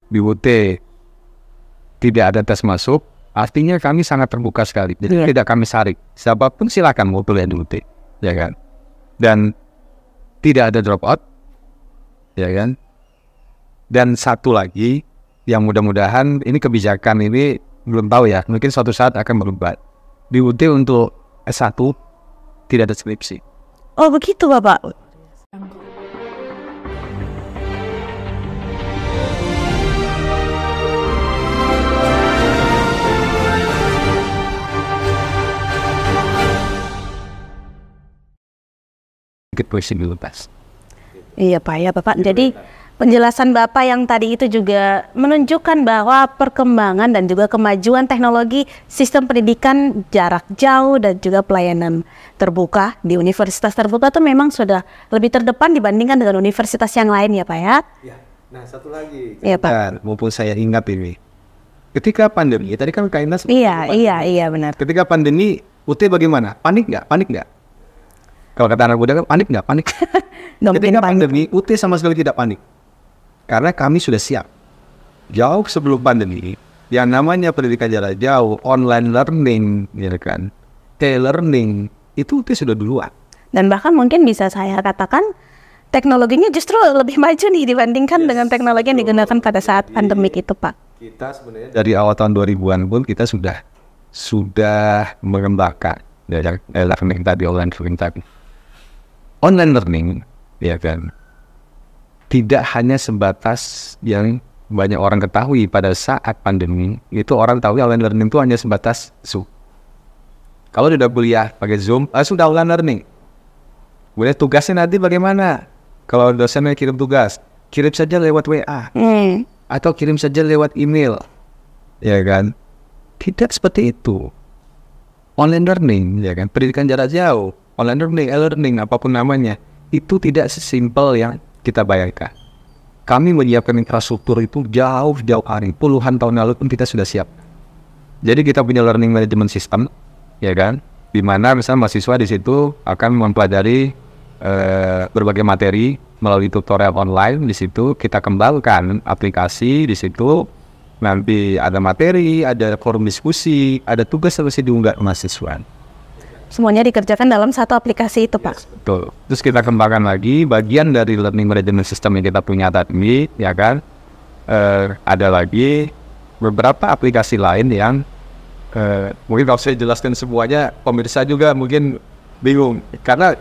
di UT tidak ada tes masuk, artinya kami sangat terbuka sekali. Jadi tidak kami saring. Siapapun silakan mau kuliah di UT, ya kan. Dan tidak ada drop out, ya kan. Dan satu lagi yang mudah-mudahan ini kebijakan ini belum tahu ya, mungkin suatu saat akan berubah. Di UT untuk S1 tidak ada skripsi. Oh begitu Bapak. Iya Pak ya Bapak. Jadi penjelasan Bapak yang tadi itu juga menunjukkan bahwa perkembangan dan juga kemajuan teknologi sistem pendidikan jarak jauh dan juga pelayanan terbuka di universitas terbuka itu memang sudah lebih terdepan dibandingkan dengan universitas yang lain ya Pak ya. Nah satu lagi, ya, Pak. Mumpung saya ingat ini, ketika pandemi tadi kan kaitannya. Iya benar. Ketika pandemi UT bagaimana? Panik nggak? Kalau kata anak muda kan panik nggak? Panik. Ketika pandemi UT sama sekali tidak panik. Karena kami sudah siap. Jauh sebelum pandemi, yang namanya pendidikan jarak jauh, online learning, ya kan, e-learning, itu sudah duluan. Dan bahkan mungkin bisa saya katakan, teknologinya justru lebih maju nih dibandingkan dengan teknologi yang digunakan pada saat pandemik itu, Pak. Kita sebenarnya dari awal tahun 2000-an pun kita sudah mengembangkan learning tadi, online learning tadi. Online learning, ya kan, tidak hanya sebatas yang banyak orang ketahui pada saat pandemi, itu orang tahu online learning itu hanya sebatas Zoom. Kalau sudah kuliah pakai Zoom, sudah online learning. Boleh tugasnya nanti bagaimana? Kalau dosennya kirim tugas, kirim saja lewat WA. Atau kirim saja lewat email. Ya kan? Tidak seperti itu. Online learning, ya kan? Pendidikan jarak jauh, online learning, e-learning, apapun namanya, itu tidak sesimpel yang kita bayangkan. Kami menyiapkan infrastruktur itu jauh hari, puluhan tahun lalu pun kita sudah siap. Jadi kita punya learning management system, ya kan, di mana misalnya mahasiswa di situ akan mempelajari berbagai materi melalui tutorial online. Di situ kita kembangkan aplikasi, di situ nanti ada materi, ada forum diskusi, ada tugas harus diunggah mahasiswa. Semuanya dikerjakan dalam satu aplikasi itu, Pak. Betul. Terus kita kembangkan lagi bagian dari learning management system yang kita punya tadi, ya kan. Ada lagi beberapa aplikasi lain yang mungkin kalau saya jelaskan semuanya, pemirsa juga mungkin bingung karena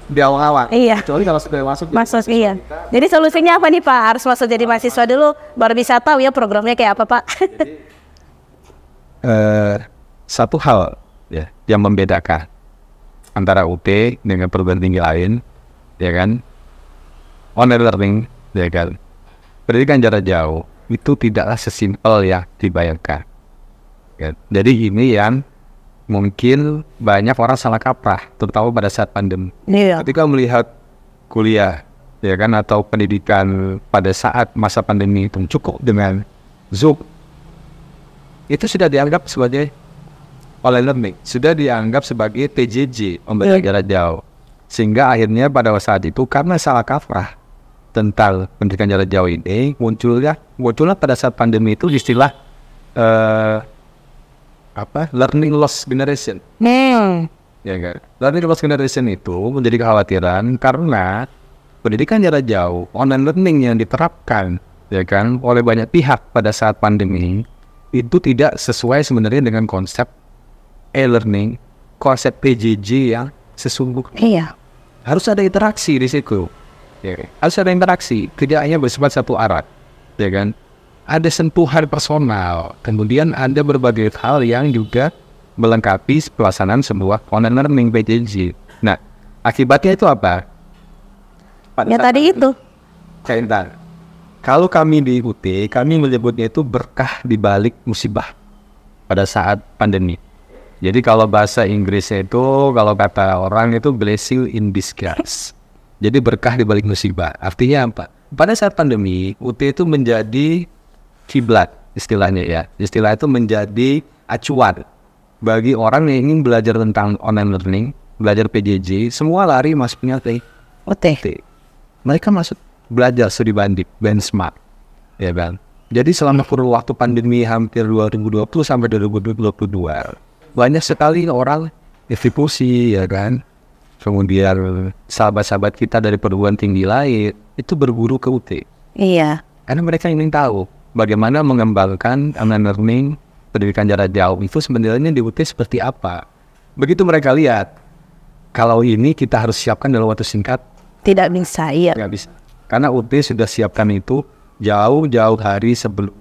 di awal-awal. Iya. Kecuali kalau sudah masuk. Iya. Jadi solusinya apa nih Pak? Harus masuk jadi mahasiswa dulu, baru bisa tahu ya programnya kayak apa Pak? Jadi, satu hal ya yang membedakan antara UT dengan perguruan tinggi lain, ya kan, online learning, ya kan, pendidikan jarak jauh itu tidaklah sesimpel yang dibayangkan. Ya. Jadi ini yang mungkin banyak orang salah kaprah, terutama pada saat pandemi. Iya. Ketika melihat kuliah, ya kan, atau pendidikan pada saat masa pandemi itu cukup dengan Zoom, itu sudah dianggap sebagai online learning, sudah dianggap sebagai PJJ, pembelajaran jarak jauh. Sehingga akhirnya pada saat itu karena salah kaprah tentang pendidikan jarak jauh ini, munculnya pada saat pandemi itu istilah learning loss generation. Ya kan? Learning loss generation itu menjadi kekhawatiran karena pendidikan jarak jauh, online learning yang diterapkan, ya kan, oleh banyak pihak pada saat pandemi itu tidak sesuai sebenarnya dengan konsep e-learning, konsep PJJ yang sesungguhnya. Iya. Harus ada interaksi di situ. Ya, harus ada interaksi, tidak hanya bersifat satu arah, ya kan? Ada sentuhan personal, kemudian ada berbagai hal yang juga melengkapi pelaksanaan sebuah online learning PJJ. Nah, akibatnya itu apa? Ya tadi itu. Kaitan. Kalau kami di UT, kami menyebutnya itu berkah di balik musibah pada saat pandemi. Jadi kalau bahasa Inggrisnya itu, kalau kata orang itu blessing in disguise. Jadi berkah di balik musibah. Artinya apa? Pada saat pandemi, UT itu menjadi kiblat istilahnya ya. Istilah itu menjadi acuan bagi orang yang ingin belajar tentang online learning, belajar PJJ, semua lari masuknya UT. Mereka masuk belajar studi banding, benchmark, ya kan? Jadi selama kurun waktu pandemi hampir 2020 sampai 2022, banyak sekali orang institusi, ya kan, kemudian sahabat-sahabat kita dari perguruan tinggi lain itu berburu ke UT. Iya. Karena mereka ingin tahu bagaimana mengembangkan online learning, pendidikan jarak jauh itu sebenarnya di UT seperti apa. Begitu mereka lihat, kalau ini kita harus siapkan dalam waktu singkat, Tidak bisa, iya. nggak bisa. Karena UT sudah siapkan itu jauh-jauh hari sebelum.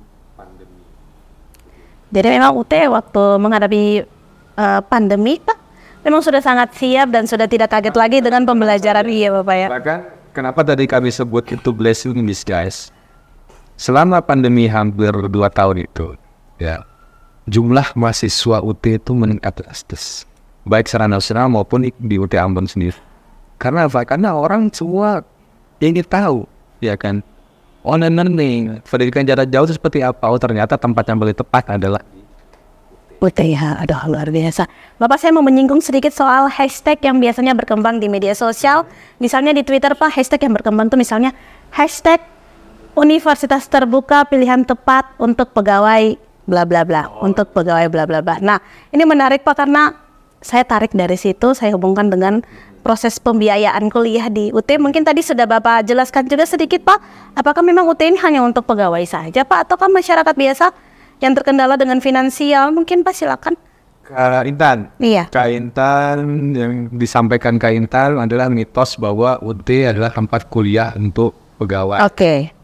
Jadi memang UT waktu menghadapi pandemi, Pak, memang sudah sangat siap dan sudah tidak kaget lagi dengan pembelajaran, iya Bapak ya. Bahkan kenapa tadi kami sebut itu blessing in disguise? Selama pandemi hampir 2 tahun itu, ya, jumlah mahasiswa UT itu meningkat drastis, baik secara nasional maupun di UT Ambon sendiri. Karena apa? Karena orang semua ingin tahu, ya kan, online learning, pendidikan jarak jauh itu seperti apa. Oh, ternyata tempat yang paling tepat adalah UT ya, aduh luar biasa. Bapak, saya mau menyinggung sedikit soal hashtag yang biasanya berkembang di media sosial. Misalnya di Twitter, Pak, hashtag yang berkembang tuh misalnya hashtag Universitas Terbuka pilihan tepat untuk pegawai bla bla bla, untuk pegawai bla bla bla. Nah, ini menarik Pak karena saya tarik dari situ, saya hubungkan dengan proses pembiayaan kuliah di UT. Mungkin tadi sudah Bapak jelaskan juga sedikit Pak, apakah memang UT ini hanya untuk pegawai saja Pak, ataukah masyarakat biasa yang terkendala dengan finansial? Mungkin Pak silakan. Kak Intan. Iya. Kak Intan, yang disampaikan Kak Intan adalah mitos bahwa UT adalah tempat kuliah untuk pegawai. Oke.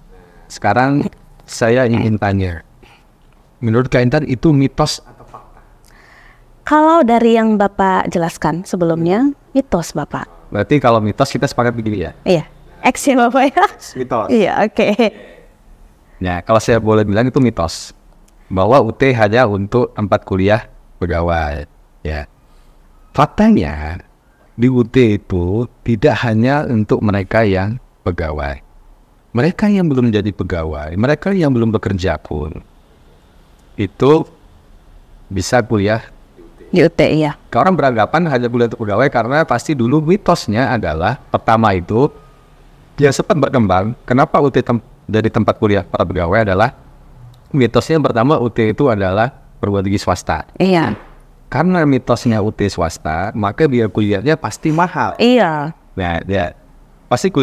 Sekarang saya ingin tanya, menurut Kak Intan itu mitos? Kalau dari yang Bapak jelaskan sebelumnya, mitos Bapak. Berarti kalau mitos kita sepakat begini ya? Iya. X ya Bapak ya? Mitos. Iya, oke. Ya, kalau saya boleh bilang itu mitos. Bahwa UT hanya untuk tempat kuliah pegawai. Ya. Faktanya, di UT itu tidak hanya untuk mereka yang pegawai. Mereka yang belum jadi pegawai, mereka yang belum bekerja pun, itu bisa kuliah Di UT, iya. Orang beranggapan hanya kuliah untuk pegawai karena pasti dulu mitosnya adalah pertama itu yang sempat berkembang. Kenapa UT jadi tempat kuliah para pegawai adalah mitosnya yang pertama UT itu adalah perguruan tinggi swasta. Iya. Karena mitosnya UT swasta, maka biaya kuliahnya pasti mahal. Iya. Nah, ya, pasti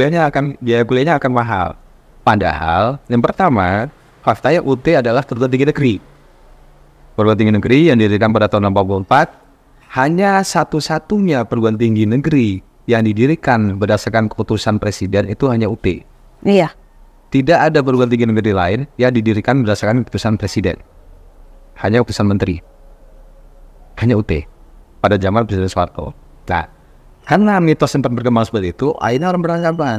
biaya kuliahnya akan mahal. Padahal yang pertama faktanya UT adalah perguruan tinggi negeri. Perguruan tinggi negeri yang didirikan pada tahun 1984, hanya satu-satunya perguruan tinggi negeri yang didirikan berdasarkan keputusan presiden itu hanya UT. Iya. Tidak ada perguruan tinggi negeri lain yang didirikan berdasarkan keputusan presiden. Hanya keputusan menteri. Hanya UT. Pada zaman Presiden Soeharto. Nah, karena mitos sempat berkembang seperti itu, akhirnya orang beranggapan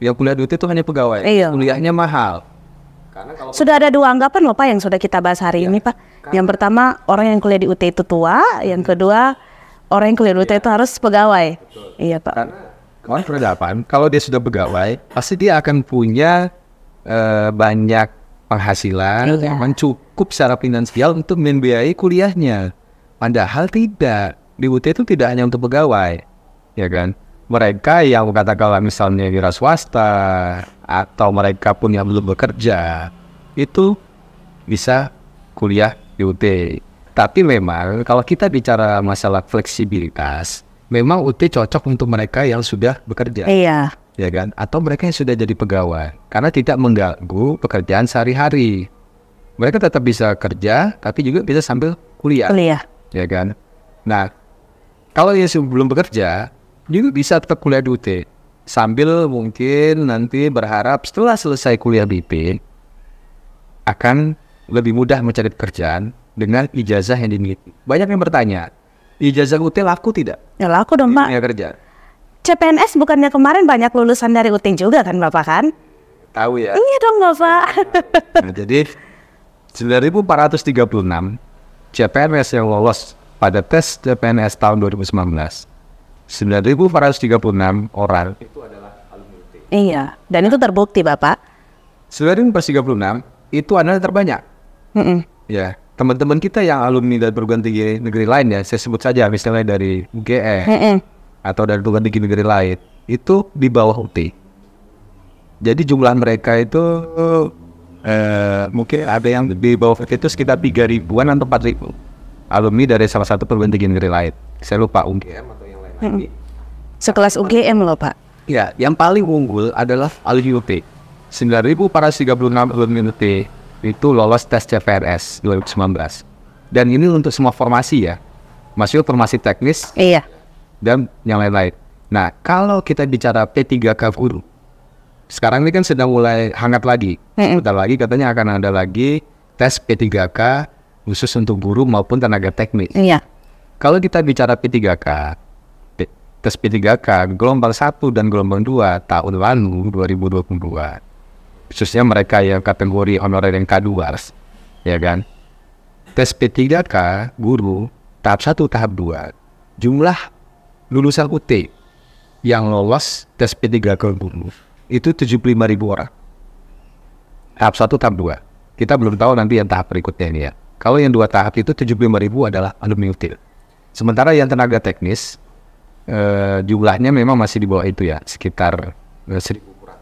yang kuliah di UT itu hanya pegawai. Iya. Kuliahnya mahal. Sudah ada dua anggapan loh Pak yang sudah kita bahas hari ini Pak. Yang pertama, orang yang kuliah di UT itu tua. Yang kedua, orang yang kuliah di UT itu harus pegawai. Iya Pak. Karena orang beranggapan kalau dia sudah pegawai, pasti dia akan punya banyak penghasilan, Iya. yang cukup secara finansial untuk membiayai kuliahnya. Padahal tidak. Di UT itu tidak hanya untuk pegawai, ya kan? Mereka yang katakanlah misalnya wira swasta atau mereka pun yang belum bekerja itu bisa kuliah di UT. Tapi memang kalau kita bicara masalah fleksibilitas, memang UT cocok untuk mereka yang sudah bekerja, Iya. ya kan? Atau mereka yang sudah jadi pegawai, karena tidak mengganggu pekerjaan sehari-hari. Mereka tetap bisa kerja, tapi juga bisa sambil kuliah, Kuliah. ya kan? Nah, kalau yang belum bekerja juga bisa tetap kuliah di UT sambil mungkin nanti berharap setelah selesai kuliah BP akan lebih mudah mencari pekerjaan dengan ijazah yang dimiliki. Banyak yang bertanya, ijazah UT laku tidak? Ya laku dong Pak. Dunia kerja. CPNS bukannya kemarin banyak lulusan dari UT juga kan Bapak kan? Tahu ya. Iya dong Bapak. Nah, jadi 9.436 CPNS yang lolos pada tes CPNS tahun 2019. 9.436 orang itu adalah alumni UT. Iya. Dan itu terbukti Bapak. 9.436 itu adalah terbanyak. Mm-mm. Ya, teman-teman kita yang alumni dari perguruan tinggi negeri lain ya, saya sebut saja misalnya dari UGM Mm-mm. atau dari perguruan tinggi negeri lain, itu di bawah UT. Jadi jumlah mereka itu mungkin ada yang di bawah itu sekitar 3.000-an atau 4.000 alumni dari salah satu perguruan tinggi negeri lain. Saya lupa UGM atau yang lain lagi. Sekelas UGM loh Pak. Ya, yang paling unggul adalah alumni UT. 9.436 alumni UT itu lolos tes CPNS 2019. Dan ini untuk semua formasi ya, masuk formasi teknis dan yang lain-lain. Nah, kalau kita bicara P3K guru, sekarang ini kan sedang mulai hangat lagi. Sebentar lagi katanya akan ada lagi tes P3K khusus untuk guru maupun tenaga teknis. Kalau kita bicara P3K, tes P3K gelombang 1 dan gelombang 2 tahun lalu 2022, khususnya mereka yang kategori honorer yang K2, ya kan? Tes P3K guru tahap 1, tahap 2, jumlah lulusan UT yang lolos tes P3K guru itu 75.000 orang. Tahap 1, tahap 2. Kita belum tahu nanti yang tahap berikutnya ini ya. Kalau yang 2 tahap itu 75.000 adalah alumni UT. Sementara yang tenaga teknis jumlahnya memang masih di bawah itu ya, sekitar 1.000 kurang.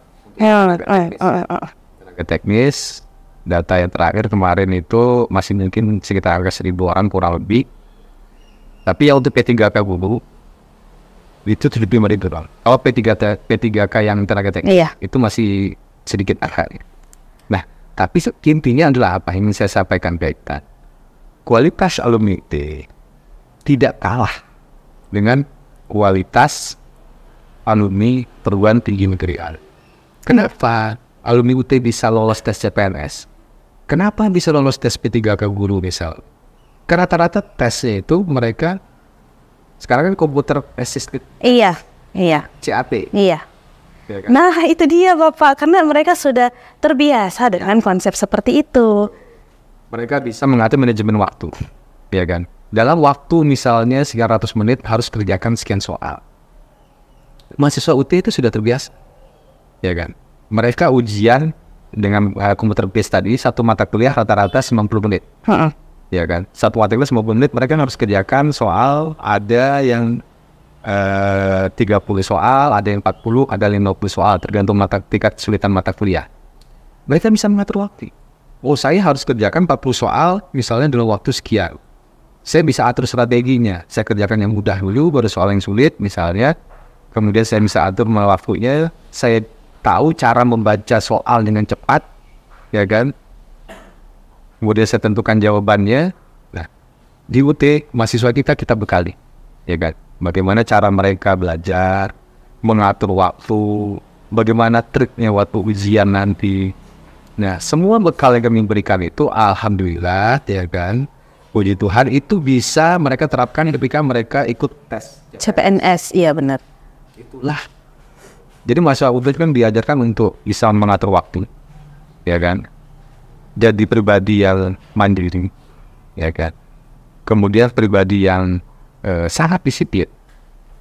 Tenaga teknis, data yang terakhir kemarin itu masih mungkin sekitar 1.000 orang kurang lebih. Tapi yang untuk P3K guru itu 75.000 orang. Kalau P3K yang tenaga teknis itu masih sedikit agak. Nah, tapi intinya adalah apa yang ingin saya sampaikan kaitan. Kualitas alumni UT tidak kalah dengan kualitas alumni perguruan tinggi negeri. Kenapa alumni UT bisa lolos tes CPNS? Kenapa bisa lolos tes P3K guru misal? Karena rata-rata tesnya itu mereka sekarang kan komputer assisted. CAT. Ya kan? Nah itu dia Bapak, karena mereka sudah terbiasa dengan konsep seperti itu. Mereka bisa mengatur manajemen waktu, ya kan? Dalam waktu misalnya sekian ratus menit harus kerjakan sekian soal. Mahasiswa UT itu sudah terbiasa, ya kan? Mereka ujian dengan komputer based tadi, satu mata kuliah rata-rata 90 menit. Ya kan? Satu mata kuliah 90 menit, mereka harus kerjakan soal, ada yang 30 soal, ada yang 40, ada yang 50 soal, tergantung tingkat kesulitan mata kuliah. Mereka bisa mengatur waktu. Oh, saya harus kerjakan 40 soal, misalnya dalam waktu sekian. Saya bisa atur strateginya. Saya kerjakan yang mudah dulu, baru soal yang sulit, misalnya. Kemudian saya bisa atur waktunya. Saya tahu cara membaca soal dengan cepat, ya kan? Kemudian saya tentukan jawabannya. Nah, di UT, mahasiswa kita bekali, ya kan? Bagaimana cara mereka belajar, mengatur waktu, bagaimana triknya waktu ujian nanti. Nah, semua bekal yang kami berikan itu, alhamdulillah, ya kan, puji Tuhan, itu bisa mereka terapkan ketika mereka ikut tes CPNS, iya benar. Itulah. Jadi mahasiswa UT kan diajarkan untuk bisa mengatur waktu, ya kan, jadi pribadi yang mandiri, ya kan, kemudian pribadi yang sangat disiplin.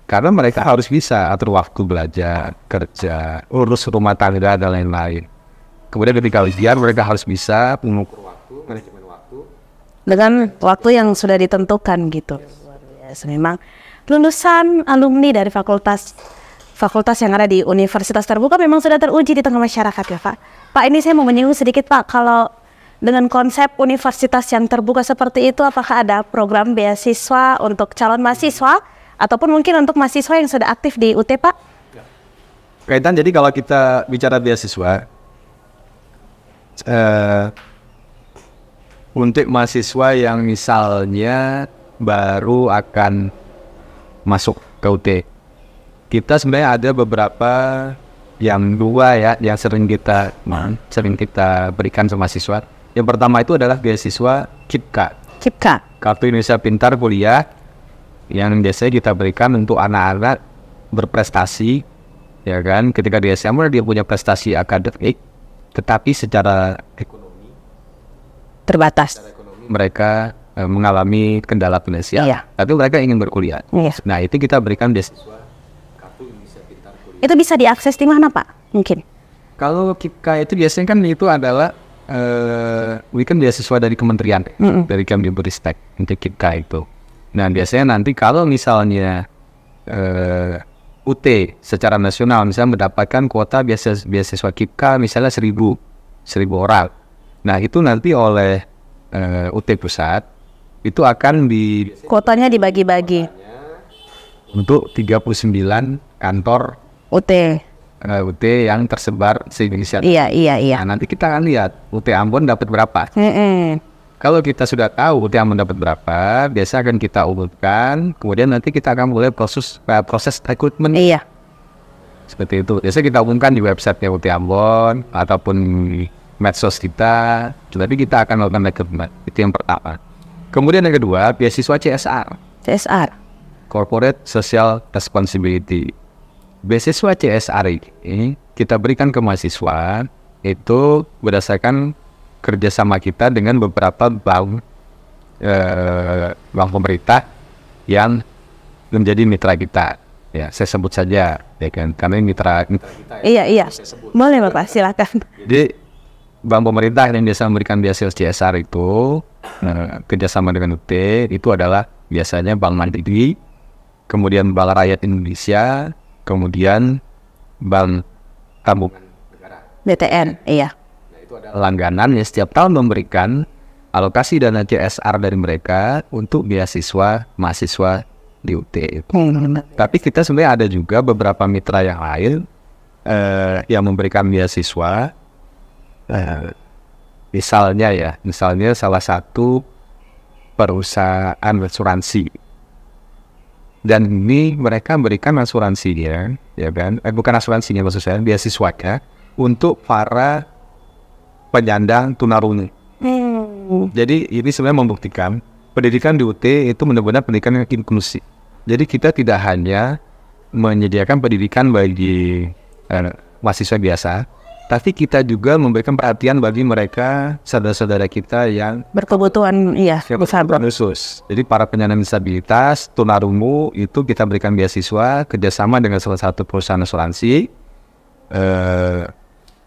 Karena mereka harus bisa atur waktu belajar, kerja, urus rumah tangga, dan lain-lain. Kemudian ketika ujian mereka harus bisa mengukur waktu, manajemen waktu dengan waktu yang sudah ditentukan gitu. Luar biasa. Memang lulusan alumni dari fakultas yang ada di universitas terbuka memang sudah teruji di tengah masyarakat ya Pak. Pak, ini saya mau menyinggung sedikit Pak, kalau dengan konsep universitas yang terbuka seperti itu, apakah ada program beasiswa untuk calon mahasiswa ataupun mungkin untuk mahasiswa yang sudah aktif di UT Pak? Kaitan, jadi kalau kita bicara beasiswa, untuk mahasiswa yang misalnya baru akan masuk ke UT, kita sebenarnya ada beberapa yang dua ya, yang sering kita berikan sama mahasiswa. Yang pertama itu adalah beasiswa KIPKA, Kartu Indonesia Pintar Kuliah, yang biasanya kita berikan untuk anak-anak berprestasi, ya kan, ketika di SMA dia punya prestasi akademik, tetapi secara ekonomi terbatas. Secara ekonomi mereka mengalami kendala finansial, tapi mereka ingin berkuliah. Nah, itu kita berikan beasiswa Kartu Indonesia Pintar Kuliah. Itu bisa diakses di mana Pak? Mungkin. Kalau KIPKA itu biasanya kan itu adalah weekend beasiswa dari kementerian, dari Kemdikbudristek untuk KIPKA itu. Nah, biasanya nanti kalau misalnya UT secara nasional misalnya mendapatkan kuota beasiswa KIPKA misalnya 1.000 orang, Nah itu nanti oleh UT Pusat itu akan Kuotanya dibagi-bagi. untuk 39 kantor UT. UT yang tersebar se-Indonesia. Iya. Nah nanti kita akan lihat UT Ambon dapat berapa. Kalau kita sudah tahu UT Ambon dapat berapa, biasa akan kita umumkan, kemudian nanti kita akan mulai proses rekrutmen. Iya. Seperti itu. Biasa kita umumkan di website UT Ambon ataupun medsos kita, tapi kita akan melakukan rekrutmen. Itu yang pertama. Kemudian yang kedua, beasiswa CSR. Corporate Social Responsibility. Beasiswa CSR ini kita berikan ke mahasiswa itu berdasarkan kerjasama kita dengan beberapa bank pemerintah yang menjadi mitra kita. Ya, saya sebut saja, ya kan, karena ini mitra kita. Iya. Boleh Bapak, silakan. Jadi bank pemerintah yang biasa memberikan beasiswa CSR itu kerjasama dengan UT itu adalah biasanya Bank Mandiri, kemudian Bank Rakyat Indonesia, kemudian Bank Tabungan Negara BTN, iya. Nah, itu adalah langganan yang setiap tahun memberikan alokasi dana CSR dari mereka untuk beasiswa mahasiswa di UT. Tapi kita sebenarnya ada juga beberapa mitra yang lain yang memberikan beasiswa. Misalnya salah satu perusahaan asuransi. Dan ini mereka memberikan asuransinya, ya kan? Bukan asuransinya maksud saya, beasiswanya untuk para penyandang tunarungu. Jadi ini sebenarnya membuktikan pendidikan di UT itu benar-benar pendidikan yang inklusif. Jadi kita tidak hanya menyediakan pendidikan bagi mahasiswa biasa, tapi kita juga memberikan perhatian bagi mereka, saudara-saudara kita yang berkebutuhan khusus. Jadi para penyandang disabilitas, tunarungu itu kita berikan beasiswa kerjasama dengan salah satu perusahaan asuransi.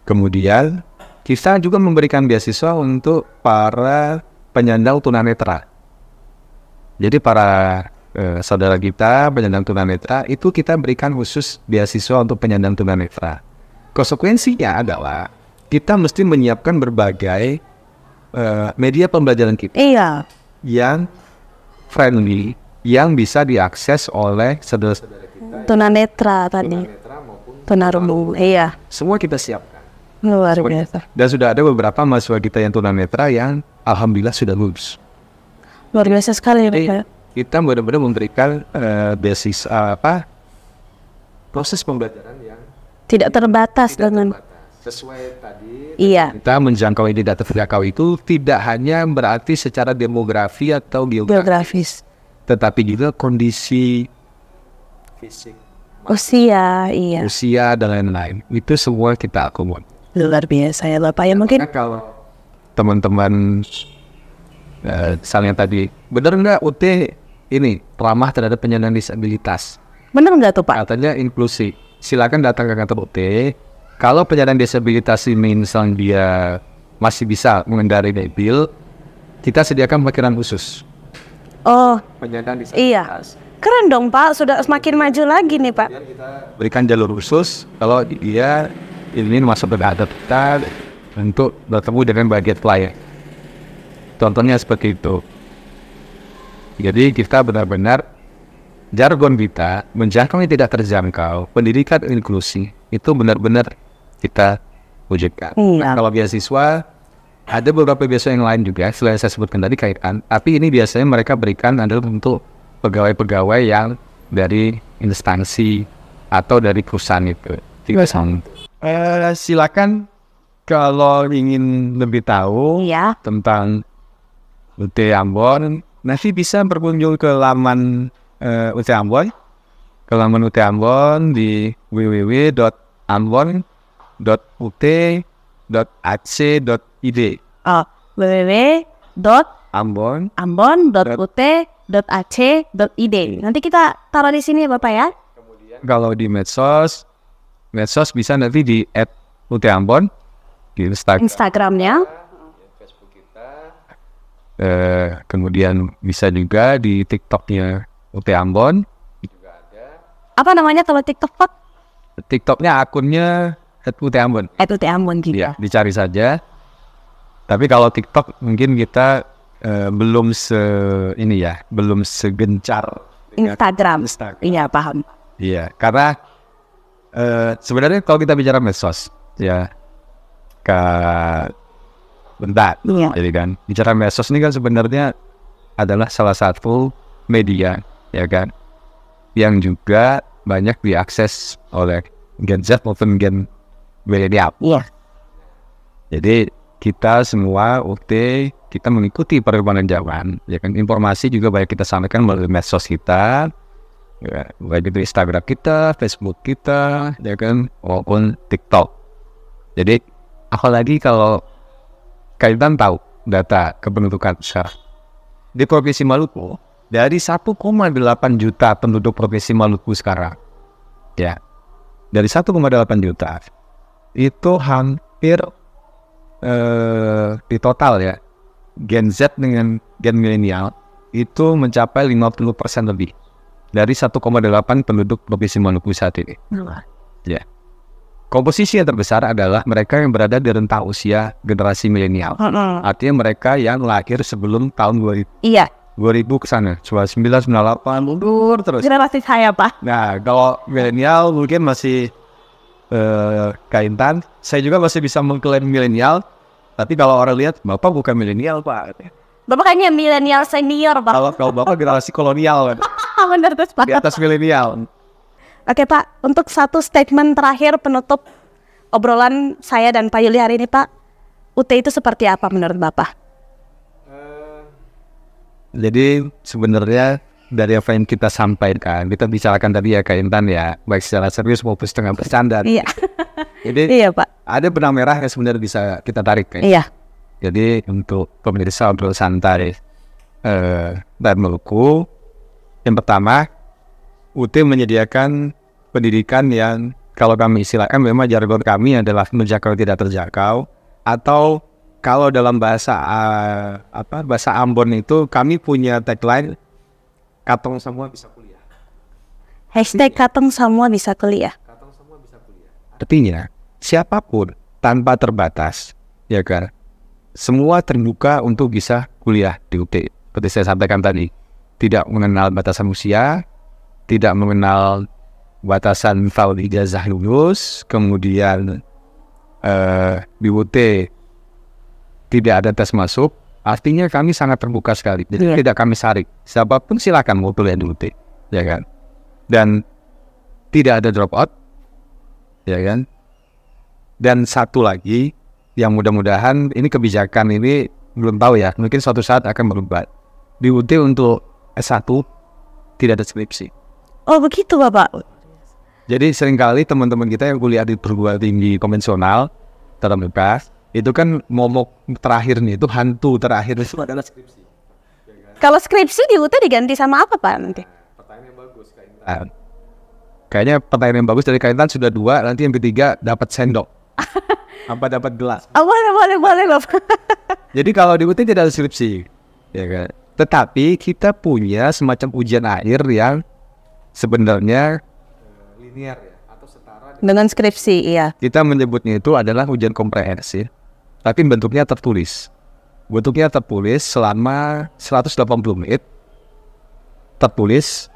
Kemudian kita juga memberikan beasiswa untuk para penyandang tunanetra. Jadi para saudara kita penyandang tunanetra itu kita berikan khusus beasiswa untuk penyandang tunanetra. Konsekuensinya adalah kita mesti menyiapkan berbagai media pembelajaran kita yang friendly, yang bisa diakses oleh saudara-saudara kita tunanetra tadi, tunarungu. Iya. Semua kita siapkan. Luar biasa. Dan sudah ada beberapa mahasiswa kita yang tunanetra yang alhamdulillah sudah lulus. Luar biasa sekali. Jadi, kita benar-benar memberikan beasiswa proses pembelajaran yang tidak terbatas dengan sesuai tadi. Iya. Kita menjangkau ini data terjangkau itu tidak hanya berarti secara demografi atau geografis, tetapi juga kondisi fisik, usia, usia dan lain-lain. Itu semua kita akomodir. Luar biasa ya Bapak. Ya mungkin kalau teman-teman misalnya tadi, benar nggak UT ini ramah terhadap penyandang disabilitas? Benar nggak tuh Pak? Katanya inklusif. Silakan datang ke kantor UT. Kalau penyandang disabilitas ini misalnya dia masih bisa mengendarai mobil, kita sediakan parkiran khusus. Oh, penyandang disabilitas. Iya. Keren dong Pak, sudah semakin maju lagi nih Pak. Kita berikan jalur khusus kalau dia ini masuk ke data kita untuk bertemu dengan bagian klien. Contohnya seperti itu. Jadi kita benar-benar jargon kita menjangkau yang tidak terjangkau, pendidikan inklusi itu benar-benar kita wujudkan. Nah, kalau beasiswa ada beberapa beasiswa yang lain juga selain saya sebutkan tadi kaitan, tapi ini biasanya mereka berikan adalah untuk pegawai-pegawai yang dari instansi atau dari perusahaan itu. Silakan kalau ingin lebih tahu tentang UT Ambon, nanti bisa berkunjung ke laman UT Ambon, di www.ambon.ut.ac.id. www.ambon.ut.ac.id. Nanti kita taruh di sini ya Bapak ya. Kemudian kalau di medsos bisa nanti di @utambon di Instagramnya. Facebook kita. Kemudian bisa juga di TikToknya UT Ambon. Juga ada. Apa namanya kalau TikTok Pak? TikToknya akunnya @UT Ambon. @UT Ambon juga. Ya, dicari saja. Tapi kalau TikTok mungkin kita belum belum segencar Instagram. Iya, paham. Iya, karena sebenarnya kalau kita bicara medsos, ya, bentar, Iya. jadi kan bicara medsos ini kan sebenarnya adalah salah satu media, ya kan, yang juga banyak diakses oleh Gen Z maupun Gen milenial. Iya. Jadi kita semua kita mengikuti perkembangan zaman, ya kan. Informasi juga banyak kita sampaikan melalui medsos kita, ya, baik itu Instagram kita, Facebook kita, ya kan, maupun TikTok. Jadi apalagi kalau kalian tahu data kependudukan di Provinsi Maluku, dari 1,8 juta penduduk Provinsi Maluku sekarang, ya, dari 1,8 juta itu hampir di total, ya, Gen Z dengan Gen milenial itu mencapai 50% lebih dari 1,8 penduduk Provinsi Maluku saat ini. Ya. Komposisi yang terbesar adalah mereka yang berada di rentang usia generasi milenial. Artinya mereka yang lahir sebelum tahun 2000. Iya. 2000 ke sana, 99, 98, mundur terus. Generasi saya, Pak. Nah, kalau milenial mungkin masih Intan, saya juga masih bisa mengklaim milenial. Tapi kalau orang lihat, Bapak bukan milenial, Pak. Bapak kayaknya milenial senior, Pak. Kalau Bapak generasi kolonial, kan? Benar tuh, Pak. Di atas milenial. Oke, Pak, untuk satu statement terakhir penutup obrolan saya dan Pak Yuli hari ini, Pak, UT itu seperti apa menurut Bapak? Jadi sebenarnya dari apa yang kita sampaikan, kita bicarakan tadi, ya, Kak Intan, ya, baik secara serius maupun setengah bercanda. Iya. Jadi Iya, Pak. ada benang merah yang sebenarnya bisa kita tarik, ya. Iya. Jadi untuk pemirsa obrolan santai dan Maluku, yang pertama, UT menyediakan pendidikan yang kalau kami istilahkan memang jargon kami adalah menjangkau tidak terjangkau, atau kalau dalam bahasa bahasa Ambon itu kami punya tagline katong semua bisa kuliah. Hashtag katong semua bisa kuliah. Katong semua bisa kuliah. Artinya siapapun tanpa terbatas, ya kan, semua terbuka untuk bisa kuliah di UT. Seperti saya sampaikan tadi, tidak mengenal batasan usia, tidak mengenal batasan tahun ijazah lulus, kemudian di UT tidak ada tes masuk, artinya kami sangat terbuka sekali. Jadi tidak kami saring, siapapun silakan mau kuliah di UT, ya kan. Dan tidak ada drop out, ya kan. Dan satu lagi yang mudah-mudahan ini kebijakan ini belum tahu, ya, mungkin suatu saat akan berubah. Di UT untuk S1 tidak ada skripsi. Oh, begitu, Bapak. Jadi seringkali teman-teman kita yang kuliah di perguruan tinggi konvensional tatap muka, itu kan momok terakhir nih, itu hantu terakhir itu adalah skripsi. Kalau skripsi di UT diganti sama apa, Pak, nanti? Pertanyaan yang bagus, Kak Intan. Kayaknya pertanyaan yang bagus dari Kak Intan sudah 2, nanti yang ketiga dapat sendok. Apa dapat gelas? Oh, boleh, Bapak. Jadi kalau di UT tidak ada skripsi, ya kan. Tetapi kita punya semacam ujian akhir yang sebenarnya linear, ya, atau setara dengan skripsi, iya. Kita menyebutnya itu adalah ujian komprehensif, tapi bentuknya tertulis. Bentuknya tertulis selama 180 menit. Tertulis,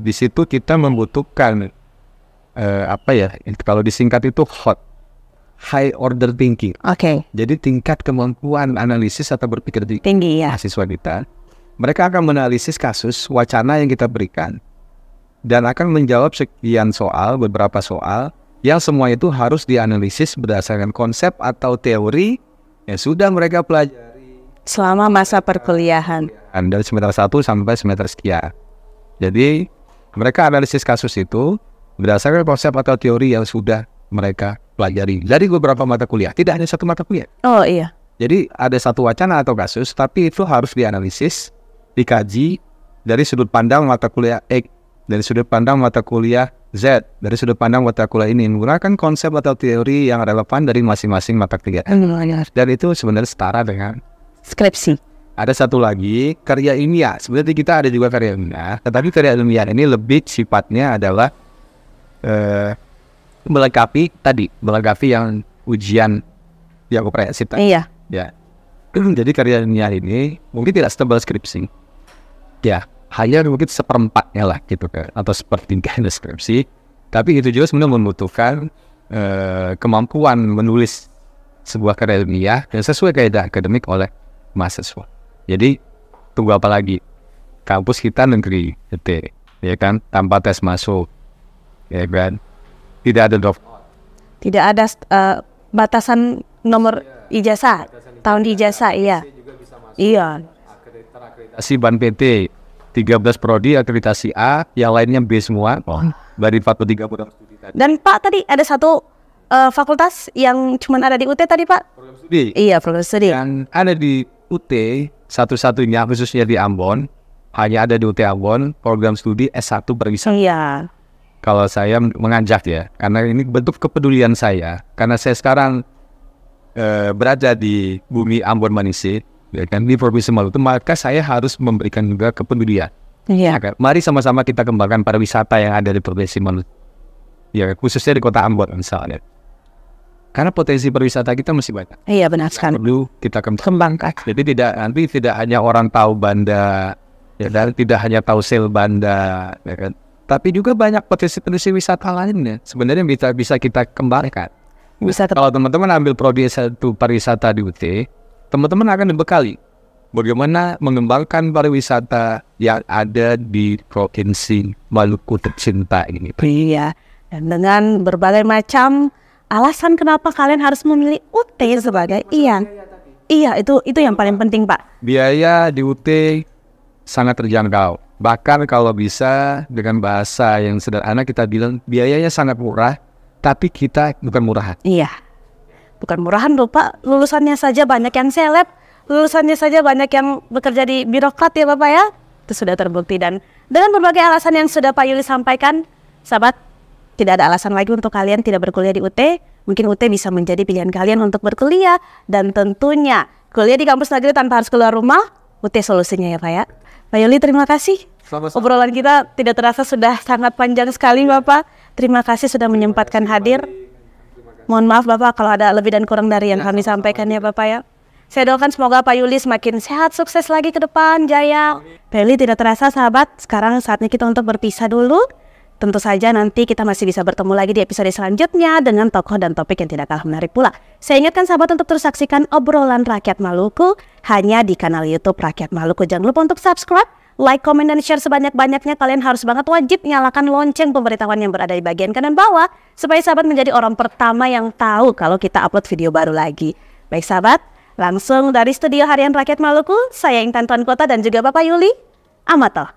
di situ kita membutuhkan kalau disingkat itu high order thinking. Oke. Jadi tingkat kemampuan analisis atau berpikir tinggi, ya. Mahasiswa kita, mereka akan menganalisis kasus wacana yang kita berikan dan akan menjawab sekian soal, beberapa soal yang semua itu harus dianalisis berdasarkan konsep atau teori yang sudah mereka pelajari selama masa perkuliahan. Dari semester 1 sampai semester sekian. Jadi mereka analisis kasus itu berdasarkan konsep atau teori yang sudah mereka pelajari dari beberapa mata kuliah, tidak hanya satu mata kuliah. Oh, iya. Jadi ada satu wacana atau kasus, tapi itu harus dianalisis, dikaji dari sudut pandang mata kuliah X, dari sudut pandang mata kuliah Z, dari sudut pandang mata kuliah ini, menggunakan konsep atau teori yang relevan dari masing-masing mata kuliah. Dan itu sebenarnya setara dengan skripsi. Ada satu lagi, karya ilmiah. Sebenarnya kita ada juga karya ilmiah, tetapi karya ilmiah ini lebih sifatnya adalah melengkapi yang ujian yang komprehensif tadi. Iya. Ya. Jadi karya ilmiah ini mungkin tidak setebal skripsi. Ya, hanya mungkin seperempatnya lah gitu kan, atau sepertiganya skripsi. Tapi itu juga sebenarnya membutuhkan kemampuan menulis sebuah karya ilmiah yang sesuai kaidah akademik oleh mahasiswa. Jadi tunggu apa lagi? Kampus kita negeri, gitu, ya kan, tanpa tes masuk, ya kan, tidak ada Tidak ada batasan nomor ijazah, tahun ijazah, iya. Iya. akreditasi BAN PT 13 prodi akreditasi A, yang lainnya B semua. Dari 43 program studi tadi. Dan Pak tadi ada satu fakultas yang cuma ada di UT tadi Pak? Program studi. Iya, program studi. Yang ada di UT satu-satunya khususnya di Ambon, hanya ada di UT Ambon program studi S1 pariwisata. Iya. Kalau saya mengajak ya, karena ini bentuk kepedulian saya, karena saya sekarang berada di bumi Ambon Manise, ya kan, di Provinsi Maluku, maka saya harus memberikan juga kepedulian. Iya. Ya, mari sama-sama kita kembangkan pariwisata yang ada di Provinsi Maluku, ya khususnya di kota Ambon misalnya. Karena potensi pariwisata kita masih banyak. Iya, benar sekali. Perlu kita kembangkan. Jadi tidak hanya orang tahu Banda, ya, dan tidak hanya tahu sel Banda, ya kan, tapi juga banyak potensi wisata lainnya sebenarnya bisa kita kembangkan. Kalau teman-teman ambil prodi S1 pariwisata di UT, teman-teman akan dibekali bagaimana mengembangkan pariwisata yang ada di Provinsi Maluku tercinta ini. Iya. Dan dengan berbagai macam alasan kenapa kalian harus memilih UT sebagai iya itu yang paling penting Pak. Biaya di UT sangat terjangkau. Bahkan kalau bisa dengan bahasa yang sederhana kita bilang biayanya sangat murah, tapi kita bukan murahan. Iya, bukan murahan loh Pak. Lulusannya saja banyak yang seleb, lulusannya saja banyak yang bekerja di birokrat ya Bapak ya. Itu sudah terbukti, dan dengan berbagai alasan yang sudah Pak Yuli sampaikan, sahabat, tidak ada alasan lagi untuk kalian tidak berkuliah di UT. Mungkin UT bisa menjadi pilihan kalian untuk berkuliah, dan tentunya kuliah di kampus negeri tanpa harus keluar rumah, UT solusinya ya Pak ya. Pak Yuli, terima kasih. Sama-sama. Obrolan kita tidak terasa sudah sangat panjang sekali Bapak. Terima kasih sudah menyempatkan hadir. Mohon maaf Bapak kalau ada lebih dan kurang dari yang kami sampaikan ya Bapak ya. Saya doakan semoga Pak Yuli semakin sehat, sukses lagi ke depan, jaya. Pak Yuli, tidak terasa sahabat, sekarang saatnya kita untuk berpisah dulu. Tentu saja nanti kita masih bisa bertemu lagi di episode selanjutnya dengan tokoh dan topik yang tidak kalah menarik pula. Saya ingatkan sahabat untuk terus saksikan obrolan Rakyat Maluku hanya di kanal YouTube Rakyat Maluku. Jangan lupa untuk subscribe, like, komen, dan share sebanyak-banyaknya. Kalian harus banget wajib nyalakan lonceng pemberitahuan yang berada di bagian kanan bawah supaya sahabat menjadi orang pertama yang tahu kalau kita upload video baru lagi. Baik sahabat, langsung dari studio Harian Rakyat Maluku, saya Intan Tuan Kota dan juga Bapak Yuli Amato.